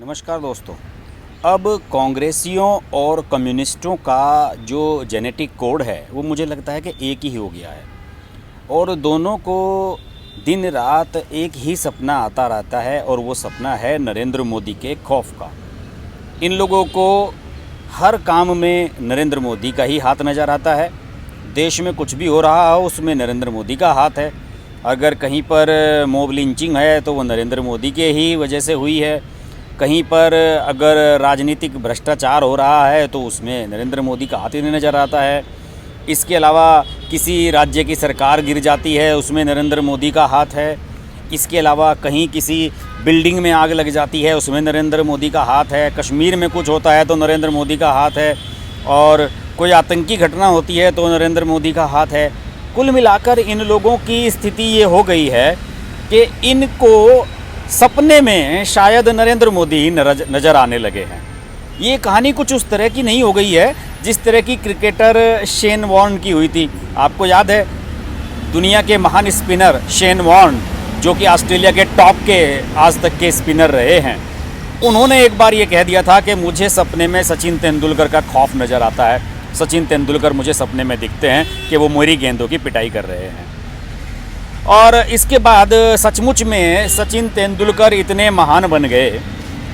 नमस्कार दोस्तों। अब कांग्रेसियों और कम्युनिस्टों का जो जेनेटिक कोड है वो मुझे लगता है कि एक ही हो गया है और दोनों को दिन रात एक ही सपना आता रहता है और वो सपना है नरेंद्र मोदी के खौफ का। इन लोगों को हर काम में नरेंद्र मोदी का ही हाथ नज़र आता है। देश में कुछ भी हो रहा हो उसमें नरेंद्र मोदी का हाथ है। अगर कहीं पर मॉब लिंचिंग है तो वो नरेंद्र मोदी के ही वजह से हुई है। कहीं पर अगर राजनीतिक भ्रष्टाचार हो रहा है तो उसमें नरेंद्र मोदी का हाथ ही नज़र आता है। इसके अलावा किसी राज्य की सरकार गिर जाती है उसमें नरेंद्र मोदी का हाथ है। इसके अलावा कहीं किसी बिल्डिंग में आग लग जाती है उसमें नरेंद्र मोदी का हाथ है। कश्मीर में कुछ होता है तो नरेंद्र मोदी का हाथ है और कोई आतंकी घटना होती है तो नरेंद्र मोदी का हाथ है। कुल मिलाकर इन लोगों की स्थिति ये हो गई है कि इनको सपने में शायद नरेंद्र मोदी ही नज़र आने लगे हैं। ये कहानी कुछ उस तरह की नहीं हो गई है जिस तरह की क्रिकेटर शेन वॉर्न की हुई थी। आपको याद है दुनिया के महान स्पिनर शेन वॉर्न जो कि ऑस्ट्रेलिया के टॉप के आज तक के स्पिनर रहे हैं, उन्होंने एक बार ये कह दिया था कि मुझे सपने में सचिन तेंदुलकर का खौफ नज़र आता है। सचिन तेंदुलकर मुझे सपने में दिखते हैं कि वो मेरी गेंदों की पिटाई कर रहे हैं। और इसके बाद सचमुच में सचिन तेंदुलकर इतने महान बन गए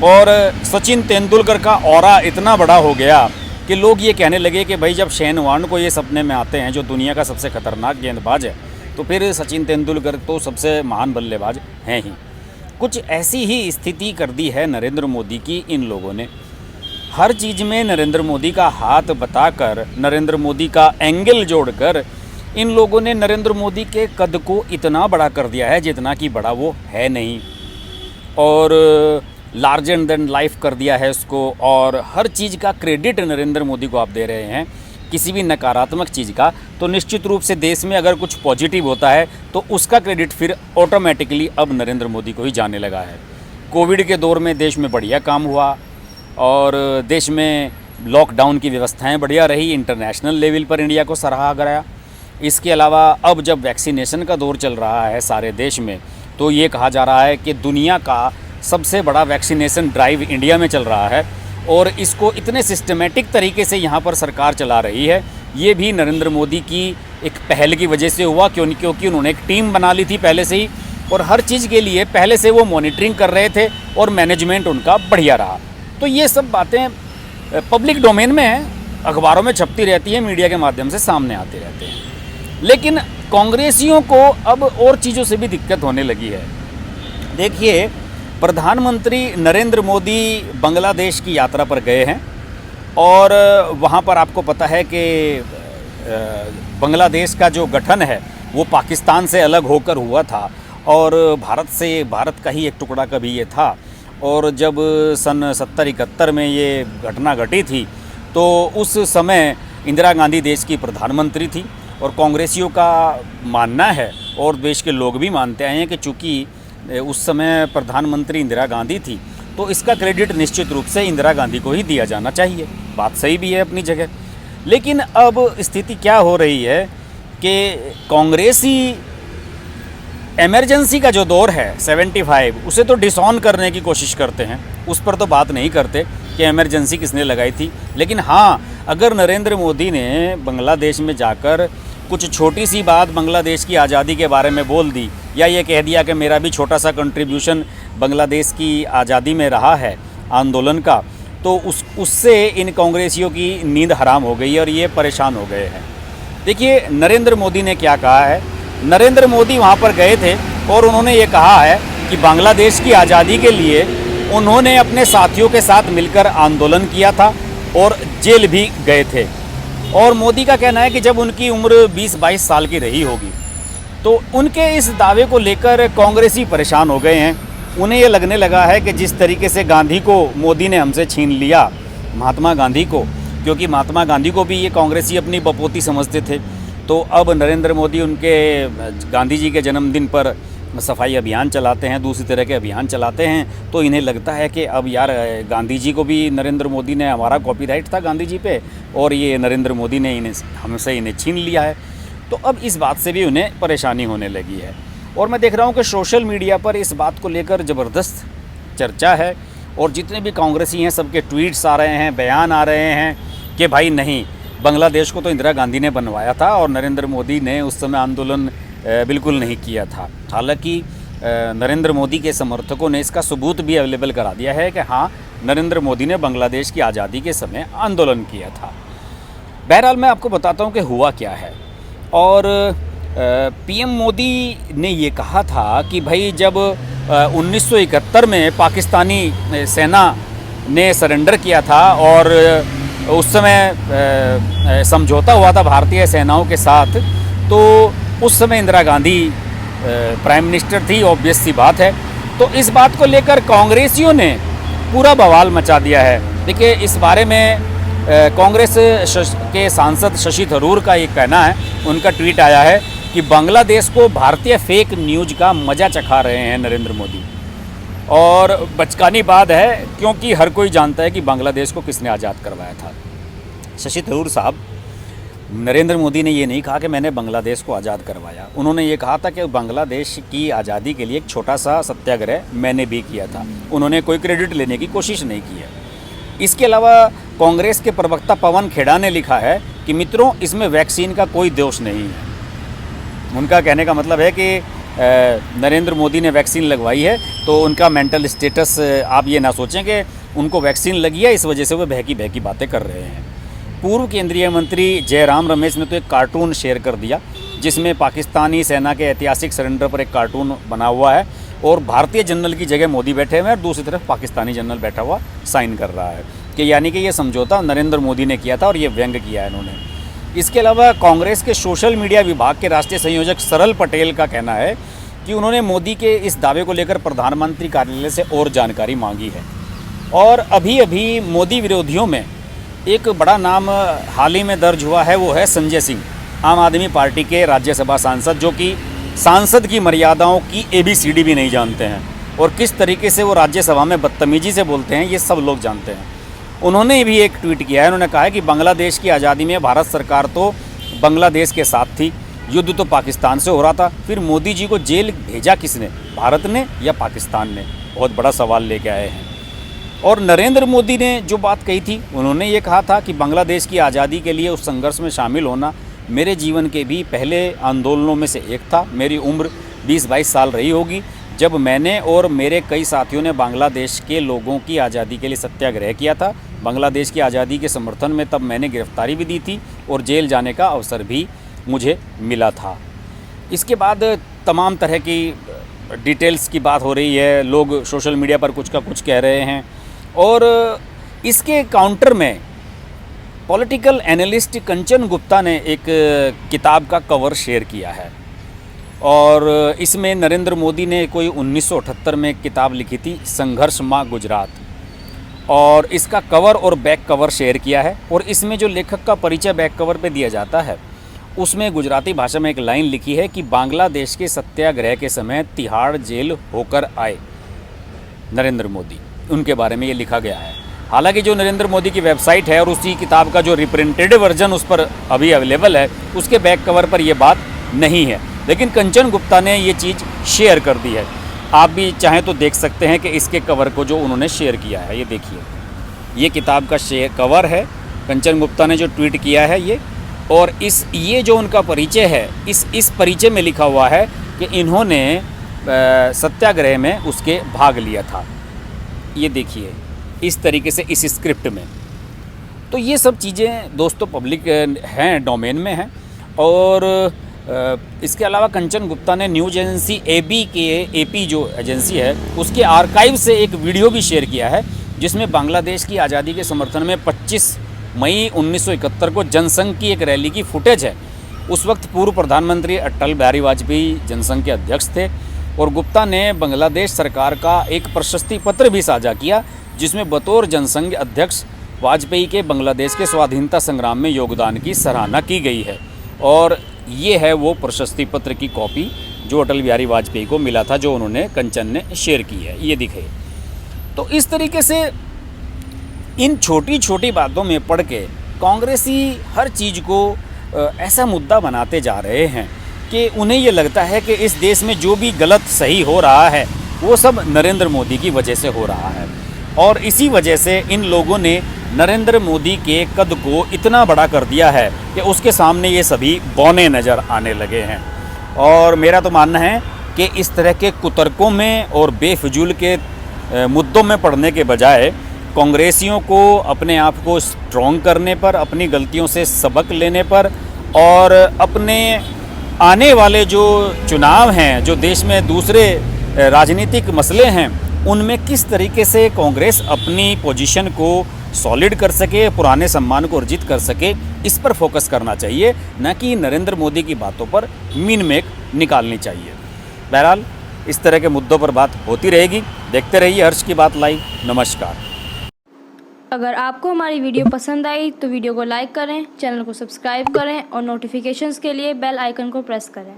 और सचिन तेंदुलकर का ऑरा इतना बड़ा हो गया कि लोग ये कहने लगे कि भाई जब शेन वॉर्न को ये सपने में आते हैं जो दुनिया का सबसे खतरनाक गेंदबाज है तो फिर सचिन तेंदुलकर तो सबसे महान बल्लेबाज हैं ही। कुछ ऐसी ही स्थिति कर दी है नरेंद्र मोदी की इन लोगों ने। हर चीज़ में नरेंद्र मोदी का हाथ बताकर, नरेंद्र मोदी का एंगल जोड़कर इन लोगों ने नरेंद्र मोदी के कद को इतना बड़ा कर दिया है जितना कि बड़ा वो है नहीं, और लार्जर देन लाइफ कर दिया है उसको। और हर चीज़ का क्रेडिट नरेंद्र मोदी को आप दे रहे हैं, किसी भी नकारात्मक चीज़ का। तो निश्चित रूप से देश में अगर कुछ पॉजिटिव होता है तो उसका क्रेडिट फिर ऑटोमेटिकली अब नरेंद्र मोदी को ही जाने लगा है। कोविड के दौर में देश में बढ़िया काम हुआ और देश में लॉकडाउन की व्यवस्थाएं बढ़िया रही, इंटरनेशनल लेवल पर इंडिया को सराहा गया। इसके अलावा अब जब वैक्सीनेशन का दौर चल रहा है सारे देश में तो ये कहा जा रहा है कि दुनिया का सबसे बड़ा वैक्सीनेशन ड्राइव इंडिया में चल रहा है और इसको इतने सिस्टमेटिक तरीके से यहाँ पर सरकार चला रही है। ये भी नरेंद्र मोदी की एक पहल की वजह से हुआ, क्योंकि उन्होंने एक टीम बना ली थी पहले से ही और हर चीज़ के लिए पहले से वो मॉनिटरिंग कर रहे थे और मैनेजमेंट उनका बढ़िया रहा। तो ये सब बातें पब्लिक डोमेन में हैं, अखबारों में छपती रहती हैं, मीडिया के माध्यम से सामने आते रहते हैं। लेकिन कांग्रेसियों को अब और चीज़ों से भी दिक्कत होने लगी है। देखिए, प्रधानमंत्री नरेंद्र मोदी बांग्लादेश की यात्रा पर गए हैं और वहाँ पर आपको पता है कि बांग्लादेश का जो गठन है वो पाकिस्तान से अलग होकर हुआ था और भारत का ही एक टुकड़ा कभी ये था। और जब सन 70-71 में ये घटना घटी थी तो उस समय इंदिरा गांधी देश की प्रधानमंत्री थी और कांग्रेसियों का मानना है और देश के लोग भी मानते आए हैं कि चूँकि उस समय प्रधानमंत्री इंदिरा गांधी थी तो इसका क्रेडिट निश्चित रूप से इंदिरा गांधी को ही दिया जाना चाहिए। बात सही भी है अपनी जगह। लेकिन अब स्थिति क्या हो रही है कि कांग्रेसी इमरजेंसी का जो दौर है 75 उसे तो डिसऑन करने की कोशिश करते हैं, उस पर तो बात नहीं करते कि इमरजेंसी किसने लगाई थी। लेकिन हाँ, अगर नरेंद्र मोदी ने बांग्लादेश में जाकर कुछ छोटी सी बात बांग्लादेश की आज़ादी के बारे में बोल दी या ये कह दिया कि मेरा भी छोटा सा कंट्रीब्यूशन बांग्लादेश की आज़ादी में रहा है आंदोलन का, तो उससे इन कांग्रेसियों की नींद हराम हो गई और ये परेशान हो गए हैं। देखिए, नरेंद्र मोदी ने क्या कहा है। नरेंद्र मोदी वहाँ पर गए थे और उन्होंने ये कहा है कि बांग्लादेश की आज़ादी के लिए उन्होंने अपने साथियों के साथ मिलकर आंदोलन किया था और जेल भी गए थे। और मोदी का कहना है कि जब उनकी उम्र 20-22 साल की रही होगी तो उनके इस दावे को लेकर कांग्रेसी परेशान हो गए हैं। उन्हें ये लगने लगा है कि जिस तरीके से गांधी को मोदी ने हमसे छीन लिया, महात्मा गांधी को, क्योंकि महात्मा गांधी को भी ये कांग्रेसी अपनी बपोती समझते थे, तो अब नरेंद्र मोदी उनके गांधी जी के जन्मदिन पर सफाई अभियान चलाते हैं, दूसरी तरह के अभियान चलाते हैं। तो इन्हें लगता है कि अब यार गांधी जी को भी नरेंद्र मोदी ने, हमारा कॉपीराइट था गांधी जी पे और ये नरेंद्र मोदी ने हमसे इन्हें छीन लिया है। तो अब इस बात से भी उन्हें परेशानी होने लगी है। और मैं देख रहा हूँ कि सोशल मीडिया पर इस बात को लेकर ज़बरदस्त चर्चा है और जितने भी कांग्रेसी हैं सबके ट्वीट्स आ रहे हैं, बयान आ रहे हैं कि भाई नहीं, बांग्लादेश को तो इंदिरा गांधी ने बनवाया था और नरेंद्र मोदी ने उस समय आंदोलन बिल्कुल नहीं किया था। हालांकि नरेंद्र मोदी के समर्थकों ने इसका सबूत भी अवेलेबल करा दिया है कि हाँ, नरेंद्र मोदी ने बांग्लादेश की आज़ादी के समय आंदोलन किया था। बहरहाल मैं आपको बताता हूँ कि हुआ क्या है। और पीएम मोदी ने ये कहा था कि भाई जब 1971 में पाकिस्तानी सेना ने सरेंडर किया था और उस समय समझौता हुआ था भारतीय सेनाओं के साथ, तो उस समय इंदिरा गांधी प्राइम मिनिस्टर थी, ऑब्वियस सी बात है। तो इस बात को लेकर कांग्रेसियों ने पूरा बवाल मचा दिया है। देखिए, इस बारे में कांग्रेस के सांसद शशि थरूर का ये कहना है, उनका ट्वीट आया है कि बांग्लादेश को भारतीय फेक न्यूज़ का मज़ा चखा रहे हैं नरेंद्र मोदी। और बचकानी बात है क्योंकि हर कोई जानता है कि बांग्लादेश को किसने आज़ाद करवाया था। शशि थरूर साहब, नरेंद्र मोदी ने ये नहीं कहा कि मैंने बांग्लादेश को आज़ाद करवाया। उन्होंने ये कहा था कि बांग्लादेश की आज़ादी के लिए एक छोटा सा सत्याग्रह मैंने भी किया था। उन्होंने कोई क्रेडिट लेने की कोशिश नहीं की है। इसके अलावा कांग्रेस के प्रवक्ता पवन खेड़ा ने लिखा है कि मित्रों, इसमें वैक्सीन का कोई दोष नहीं है। उनका कहने का मतलब है कि नरेंद्र मोदी ने वैक्सीन लगवाई है तो उनका मेंटल स्टेटस आप ये ना सोचें कि उनको वैक्सीन लगी है इस वजह से वो बहकी बातें कर रहे हैं। पूर्व केंद्रीय मंत्री जयराम रमेश ने तो एक कार्टून शेयर कर दिया जिसमें पाकिस्तानी सेना के ऐतिहासिक सरेंडर पर एक कार्टून बना हुआ है और भारतीय जनरल की जगह मोदी बैठे हुए हैं और दूसरी तरफ पाकिस्तानी जनरल बैठा हुआ साइन कर रहा है कि यानी कि ये समझौता नरेंद्र मोदी ने किया था और ये व्यंग किया है इन्होंने। इसके अलावा कांग्रेस के सोशल मीडिया विभाग के राष्ट्रीय संयोजक सरल पटेल का कहना है कि उन्होंने मोदी के इस दावे को लेकर प्रधानमंत्री कार्यालय से और जानकारी मांगी है। और अभी अभी मोदी विरोधियों में एक बड़ा नाम हाल ही में दर्ज हुआ है, वो है संजय सिंह, आम आदमी पार्टी के राज्यसभा सांसद, जो कि सांसद की मर्यादाओं की ABCD भी नहीं जानते हैं और किस तरीके से वो राज्यसभा में बदतमीजी से बोलते हैं ये सब लोग जानते हैं। उन्होंने भी एक ट्वीट किया है। उन्होंने कहा है कि बांग्लादेश की आज़ादी में भारत सरकार तो बांग्लादेश के साथ थी, युद्ध तो पाकिस्तान से हो रहा था, फिर मोदी जी को जेल भेजा किसने, भारत ने या पाकिस्तान ने? बहुत बड़ा सवाल लेके आए हैं। और नरेंद्र मोदी ने जो बात कही थी, उन्होंने ये कहा था कि बांग्लादेश की आज़ादी के लिए उस संघर्ष में शामिल होना मेरे जीवन के भी पहले आंदोलनों में से एक था। मेरी उम्र 20-22 साल रही होगी जब मैंने और मेरे कई साथियों ने बांग्लादेश के लोगों की आज़ादी के लिए सत्याग्रह किया था। बांग्लादेश की आज़ादी के समर्थन में तब मैंने गिरफ्तारी भी दी थी और जेल जाने का अवसर भी मुझे मिला था। इसके बाद तमाम तरह की डिटेल्स की बात हो रही है, लोग सोशल मीडिया पर कुछ का कुछ कह रहे हैं और इसके काउंटर में पॉलिटिकल एनालिस्ट कंचन गुप्ता ने एक किताब का कवर शेयर किया है और इसमें नरेंद्र मोदी ने कोई 1978 में एक किताब लिखी थी, संघर्ष माँ गुजरात, और इसका कवर और बैक कवर शेयर किया है। और इसमें जो लेखक का परिचय बैक कवर पे दिया जाता है उसमें गुजराती भाषा में एक लाइन लिखी है कि बांग्लादेश के सत्याग्रह के समय तिहाड़ जेल होकर आए नरेंद्र मोदी, उनके बारे में ये लिखा गया है। हालांकि जो नरेंद्र मोदी की वेबसाइट है और उसी किताब का जो रिप्रिंटेड वर्जन उस पर अभी अवेलेबल है, उसके बैक कवर पर यह बात नहीं है, लेकिन कंचन गुप्ता ने ये चीज़ शेयर कर दी है। आप भी चाहें तो देख सकते हैं कि इसके कवर को जो उन्होंने शेयर किया है, ये देखिए, ये किताब का कवर है, कंचन गुप्ता ने जो ट्वीट किया है ये। और ये जो उनका परिचय है, इस परिचय में लिखा हुआ है कि इन्होंने सत्याग्रह में उसके भाग लिया था। ये देखिए इस तरीके से इस स्क्रिप्ट में। तो ये सब चीज़ें दोस्तों पब्लिक हैं, डोमेन में हैं। और इसके अलावा कंचन गुप्ता ने न्यूज एजेंसी AP जो एजेंसी है उसके आर्काइव से एक वीडियो भी शेयर किया है जिसमें बांग्लादेश की आज़ादी के समर्थन में 25 मई 1971 को जनसंघ की एक रैली की फुटेज है। उस वक्त पूर्व प्रधानमंत्री अटल बिहारी वाजपेयी जनसंघ के अध्यक्ष थे और गुप्ता ने बांग्लादेश सरकार का एक प्रशस्ति पत्र भी साझा किया जिसमें बतौर जनसंघ अध्यक्ष वाजपेयी के बांग्लादेश के स्वाधीनता संग्राम में योगदान की सराहना की गई है। और ये है वो प्रशस्ति पत्र की कॉपी जो अटल बिहारी वाजपेयी को मिला था, जो उन्होंने कंचन ने शेयर की है, ये दिखे। तो इस तरीके से इन छोटी छोटी बातों में पड़ के कांग्रेसी हर चीज़ को ऐसा मुद्दा बनाते जा रहे हैं कि उन्हें ये लगता है कि इस देश में जो भी गलत सही हो रहा है वो सब नरेंद्र मोदी की वजह से हो रहा है। और इसी वजह से इन लोगों ने नरेंद्र मोदी के कद को इतना बड़ा कर दिया है कि उसके सामने ये सभी बौने नज़र आने लगे हैं। और मेरा तो मानना है कि इस तरह के कुतर्कों में और बेफजूल के मुद्दों में पड़ने के बजाय कांग्रेसियों को अपने आप को स्ट्रॉन्ग करने पर, अपनी गलतियों से सबक लेने पर और अपने आने वाले जो चुनाव हैं, जो देश में दूसरे राजनीतिक मसले हैं, उनमें किस तरीके से कांग्रेस अपनी पोजीशन को सॉलिड कर सके, पुराने सम्मान को अर्जित कर सके, इस पर फोकस करना चाहिए, न कि नरेंद्र मोदी की बातों पर मीन मेक निकालनी चाहिए। बहरहाल इस तरह के मुद्दों पर बात होती रहेगी। देखते रहिए हर्ष की बात लाइव। नमस्कार। अगर आपको हमारी वीडियो पसंद आई तो वीडियो को लाइक करें, चैनल को सब्सक्राइब करें और नोटिफिकेशंस के लिए बेल आइकन को प्रेस करें।